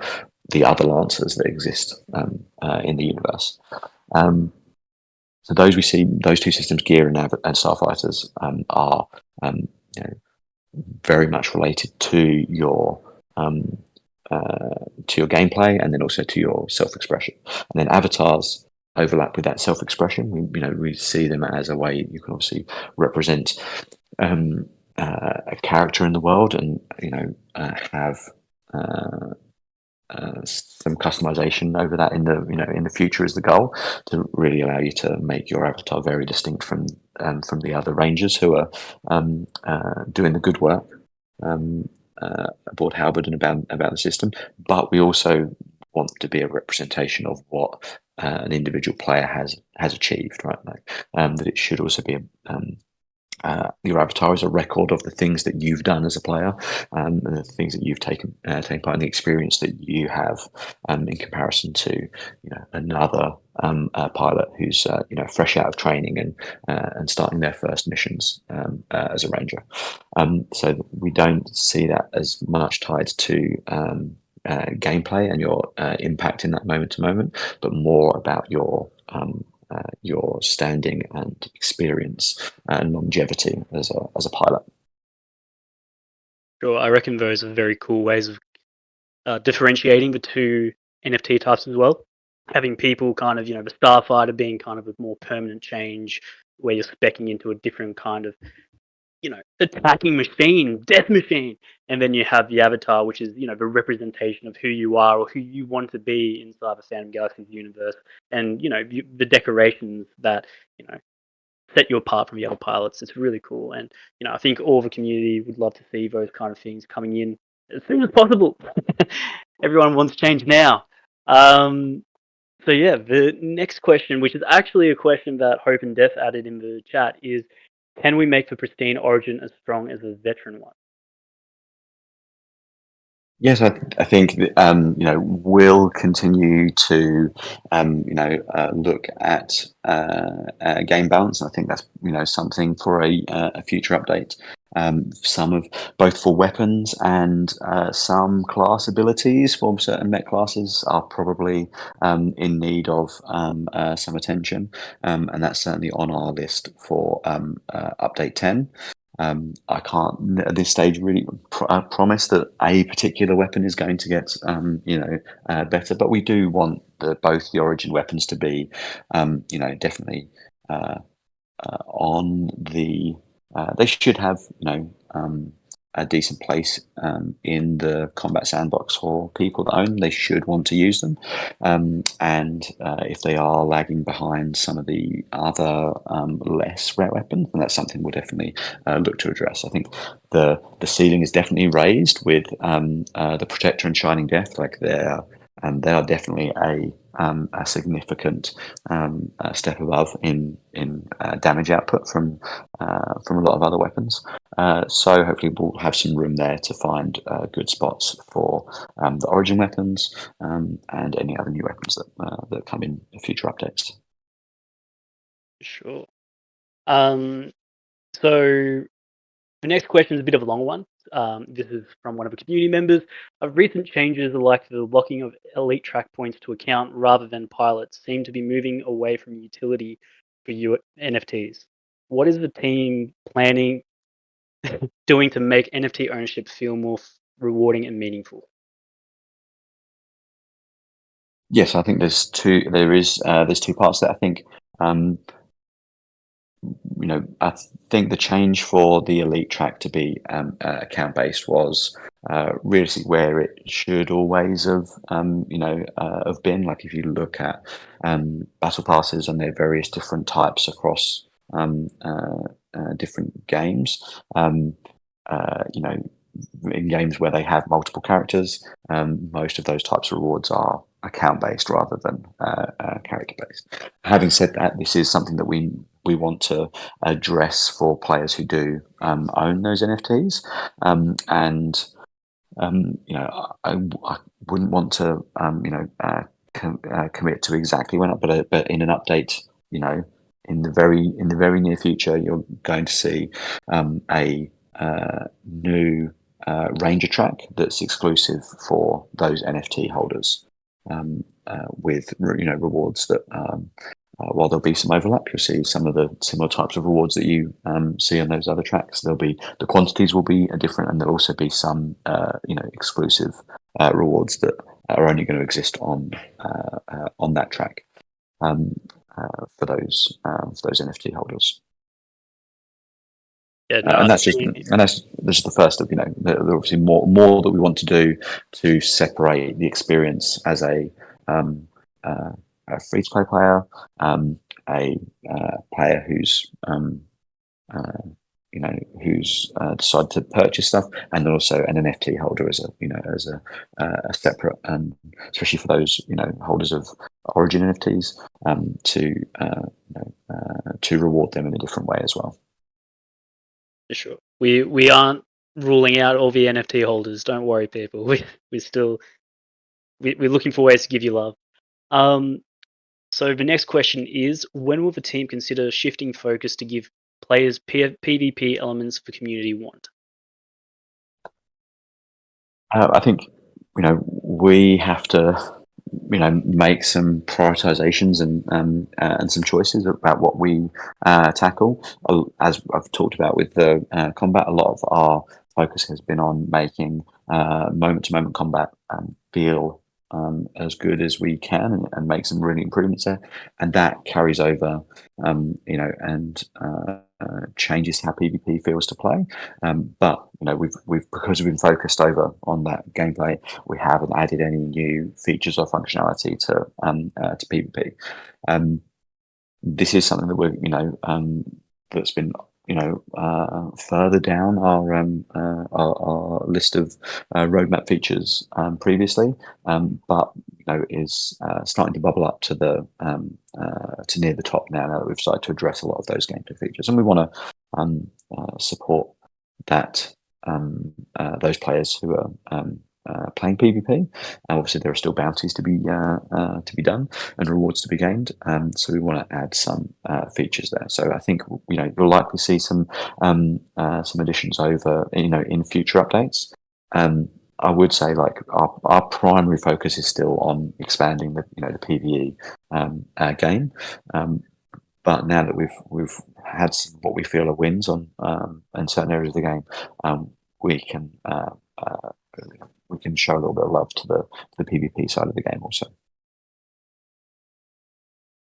the other Lancers that exist in the universe. So those two systems, Gear and Starfighters, are very much related to your gameplay, and then also to your self-expression. And then avatars overlap with that self-expression. We see them as a way you can obviously represent a character in the world, and have some customization over that in the future is the goal, to really allow you to make your avatar very distinct from the other rangers who are doing the good work aboard Halberd and about the system. But we also want to be a representation of what an individual player has achieved, right? That it should also be your avatar is a record of the things that you've done as a player, and the things that you've taken part in, the experience that you have in comparison to another pilot who's fresh out of training and starting their first missions as a ranger. So we don't see that as much tied to gameplay and your impact in that moment to moment, but more about your standing and experience and longevity as a pilot. Sure, I reckon those are very cool ways of differentiating the two NFT types as well. Having people kind of, the Starfighter being kind of a more permanent change where you're speccing into a different kind of, attacking machine, death machine. And then you have the avatar, which is, the representation of who you are or who you want to be inside the Phantom Galaxies universe. And, the decorations that, set you apart from the other pilots. It's really cool. And, I think all the community would love to see those kind of things coming in as soon as possible. Everyone wants change now. So yeah, the next question, which is actually a question that Hope and Death added in the chat, is can we make the pristine origin as strong as a veteran one? Yes, I think we'll continue to look at game balance. I think that's something for a future update. Some of both for weapons and some class abilities for certain mech classes are probably in need of some attention, and that's certainly on our list for update 10. I can't at this stage really promise that a particular weapon is going to get better, but we do want both the origin weapons to be definitely on the they should have a decent place in the combat sandbox for people that own them. They should want to use them, and if they are lagging behind some of the other less rare weapons, then that's something we'll definitely look to address. I think the ceiling is definitely raised with the Protector and Shining Death. Like they are definitely a significant step above in damage output from a lot of other weapons. So hopefully we'll have some room there to find good spots for the origin weapons and any other new weapons that come in future updates. Sure. So the next question is a bit of a long one. This is from one of the community members. Recent changes like the locking of elite track points to account rather than pilots seem to be moving away from utility for NFTs. What is the team planning doing to make NFT ownership feel more rewarding and meaningful? Yes, I think there's two parts there. I think I think the change for the elite track to be account based was really where it should always have been. Like if you look at battle passes and their various different types across different games, in games where they have multiple characters, most of those types of rewards are account based rather than character based. Having said that, this is something that we want to address for players who do own those NFTs, and I wouldn't want to commit to exactly when, but in an update, in the very near future, you're going to see a new Ranger track that's exclusive for those NFT holders, with rewards that. While there'll be some overlap, you'll see some of the similar types of rewards that you see on those other tracks. There'll be the quantities will be different, and there'll also be some exclusive rewards that are only going to exist on that track for those NFT holders. Yeah, no, And that's just the first of there are obviously more that we want to do to separate the experience as a free to play player, a player who's who's decided to purchase stuff, and then also an NFT holder as a separate, especially for those holders of Origin NFTs, to reward them in a different way as well. For sure. We aren't ruling out all the NFT holders. Don't worry, people. We're looking for ways to give you love. So the next question is, when will the team consider shifting focus to give players PvP elements the community want? I think we have to make some prioritizations and some choices about what we tackle. As I've talked about with the combat, a lot of our focus has been on making moment-to-moment combat feel as good as we can, and make some really improvements there, and that carries over and changes how PvP feels to play. But we've because we've been focused over on that gameplay, we haven't added any new features or functionality to PvP. This is something that we're that's been further down our list of roadmap features previously, but is starting to bubble up to the to near the top now that we've started to address a lot of those gameplay features, and we want to support that those players who are playing PvP. Obviously, there are still bounties to be done and rewards to be gained. So we want to add some features there. So I think you'll likely see some additions over in future updates. I would say our primary focus is still on expanding the PvE game. But now that we've had what we feel are wins on in certain areas of the game, we can show a little bit of love to the PvP side of the game also.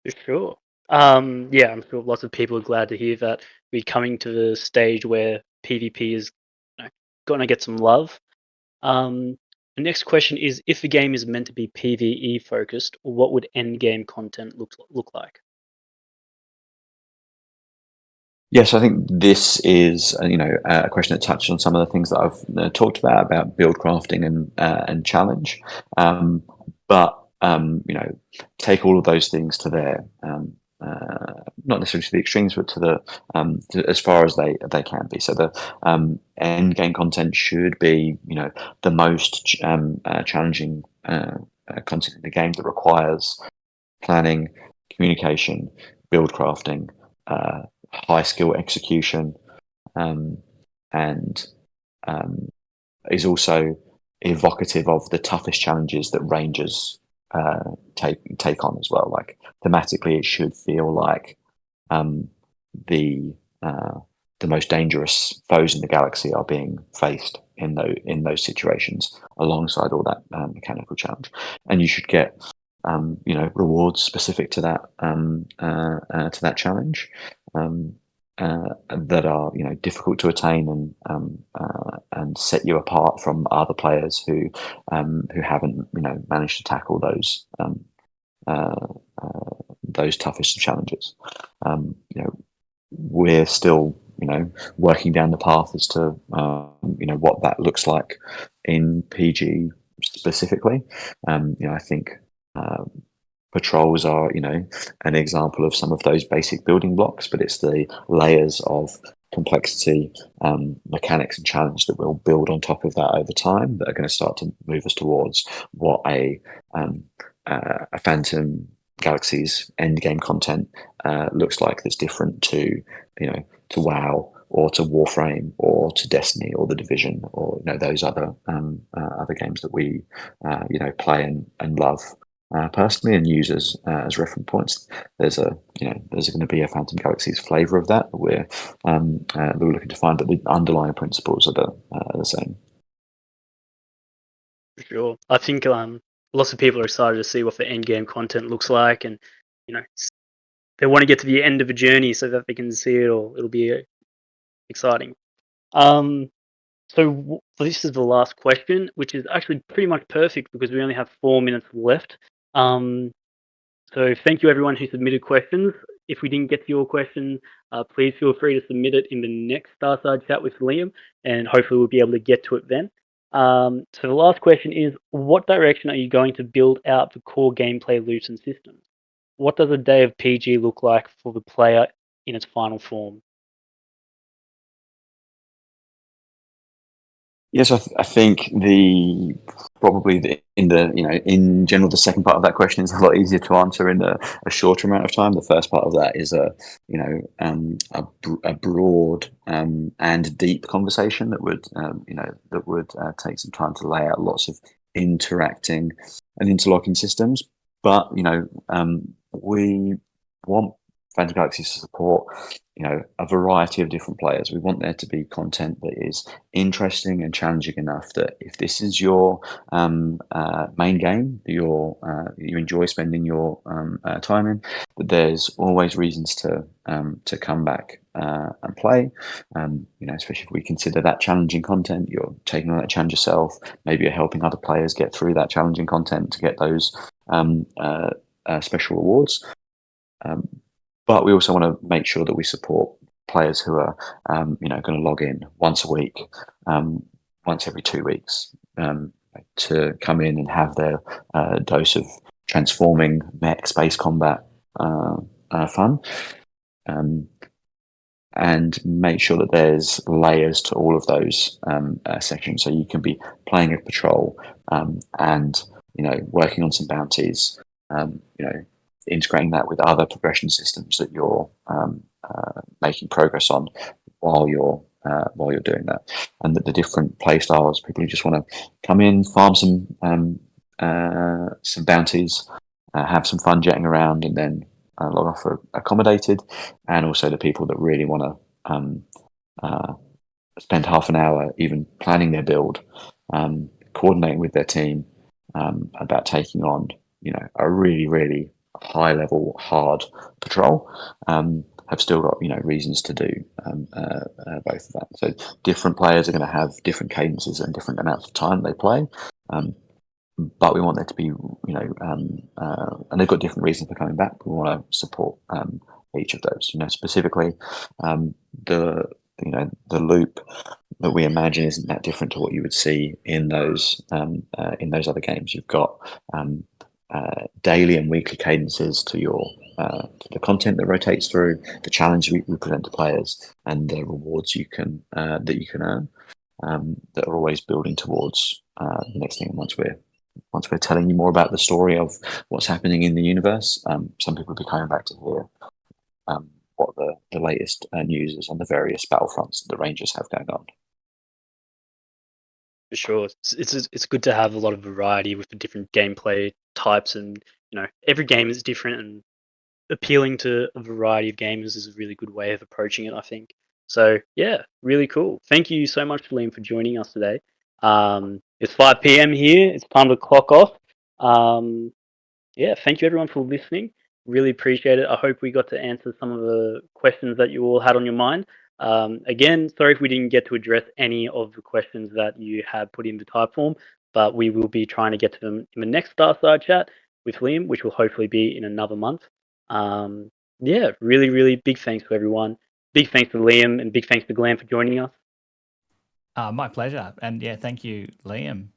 For sure. Yeah, I'm sure lots of people are glad to hear that we're coming to the stage where PvP is going to get some love. The next question is, if the game is meant to be PvE focused, what would end game content look like? Yes, I think this is a question that touches on some of the things that I've talked about build crafting and challenge, but take all of those things to their not necessarily to the extremes, but to the as far as they can be. So the end game content should be the most challenging content in the game that requires planning, communication, build crafting, high skill execution, and is also evocative of the toughest challenges that rangers take on as well. Like thematically, it should feel like the most dangerous foes in the galaxy are being faced in those situations, alongside all that mechanical challenge, and you should get rewards specific to that challenge. that are difficult to attain and set you apart from other players who haven't managed to tackle uh, those toughest of challenges. We're still working down the path as to what that looks like in PG specifically. I think patrols are an example of some of those basic building blocks, but it's the layers of complexity, mechanics and challenge that we'll build on top of that over time that are going to start to move us towards what a Phantom Galaxies end game content looks like, that's different to to WoW or to Warframe or to Destiny or the Division or those other games that we play and love personally and use as reference points. There's going to be a Phantom Galaxies flavor of that we're looking to find, but the underlying principles are the same. For sure. I think lots of people are excited to see what the end game content looks like, and they want to get to the end of a journey so that they can see it all. It'll be exciting. So this is the last question, which is actually pretty much perfect because we only have 4 minutes left. So thank you everyone who submitted questions. If we didn't get to your question, please feel free to submit it in the next Starside chat with Liam, and hopefully we'll be able to get to it then. So the last question is, what direction are you going to build out the core gameplay loops and systems? What does a day of PG look like for the player in its final form? Yes, I think in general the second part of that question is a lot easier to answer in a shorter amount of time. The first part of that is a broad and deep conversation that would take some time to lay out lots of interacting and interlocking systems. But we want Phantom Galaxies to support a variety of different players. We want there to be content that is interesting and challenging enough that if this is your main game, you enjoy spending your time in, that there's always reasons to come back and play. Especially if we consider that challenging content, you're taking on that challenge yourself. Maybe you're helping other players get through that challenging content to get those special rewards. But we also want to make sure that we support players who are, going to log in once a week, once every 2 weeks, to come in and have their dose of transforming mech space combat fun, and make sure that there's layers to all of those sections. So you can be playing a patrol and working on some bounties, integrating that with other progression systems that you're making progress on while you're doing that, and that the different play styles, people who just want to come in, farm some bounties, have some fun jetting around, and then log off for accommodated, and also the people that really want to spend half an hour even planning their build, coordinating with their team about taking on a really, really high level hard patrol, have still got reasons to do both of that. So different players are going to have different cadences and different amounts of time they play, but we want there to be and they've got different reasons for coming back. We want to support each of those. Specifically the loop that we imagine isn't that different to what you would see in those other games. You've got daily and weekly cadences to to the content that rotates through, the challenge we present to players, and the rewards that you can earn, that are always building towards the next thing. Once we're telling you more about the story of what's happening in the universe, some people will be coming back to hear what the latest news is on the various battlefronts that the Rangers have going on. For sure, it's good to have a lot of variety with the different gameplay types, and every game is different, and appealing to a variety of gamers is a really good way of approaching it, I think. So yeah, really cool. Thank you so much, Liam, for joining us today. It's 5 p.m. here. It's time to clock off. Yeah, thank you everyone for listening. Really appreciate it. I hope we got to answer some of the questions that you all had on your mind. Again, sorry if we didn't get to address any of the questions that you have put into type form, but we will be trying to get to them in the next Starside chat with Liam, which will hopefully be in another month. Yeah, really, really big thanks to everyone. Big thanks to Liam and big thanks to Glam for joining us. My pleasure. And yeah, thank you, Liam.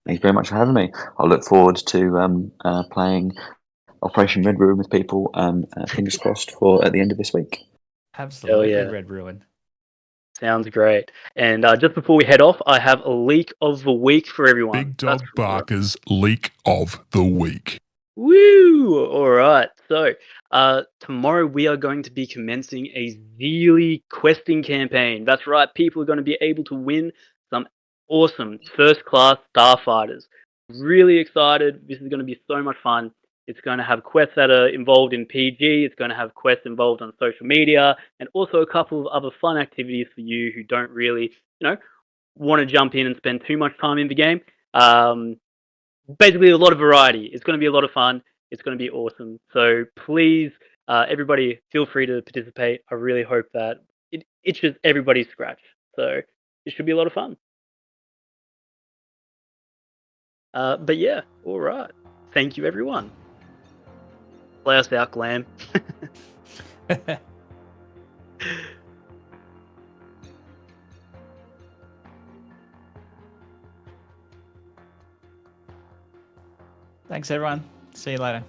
Thanks very much for having me. I look forward to playing Operation Red Room with people. Fingers crossed for at the end of this week. Absolutely, yeah. Red Ruin. Sounds great. And just before we head off, I have a leak of the week for everyone. Big Dog Barker's leak of the week. Woo! All right. So tomorrow we are going to be commencing a Zeely questing campaign. That's right. People are going to be able to win some awesome first-class starfighters. Really excited. This is going to be so much fun. It's going to have quests that are involved in PG. It's going to have quests involved on social media, and also a couple of other fun activities for you who don't really, want to jump in and spend too much time in the game. Basically, a lot of variety. It's going to be a lot of fun. It's going to be awesome. So please, everybody, feel free to participate. I really hope that it itches everybody's scratch. So it should be a lot of fun. But yeah, all right. Thank you, everyone. Play us out, Glam. Thanks, everyone. See you later.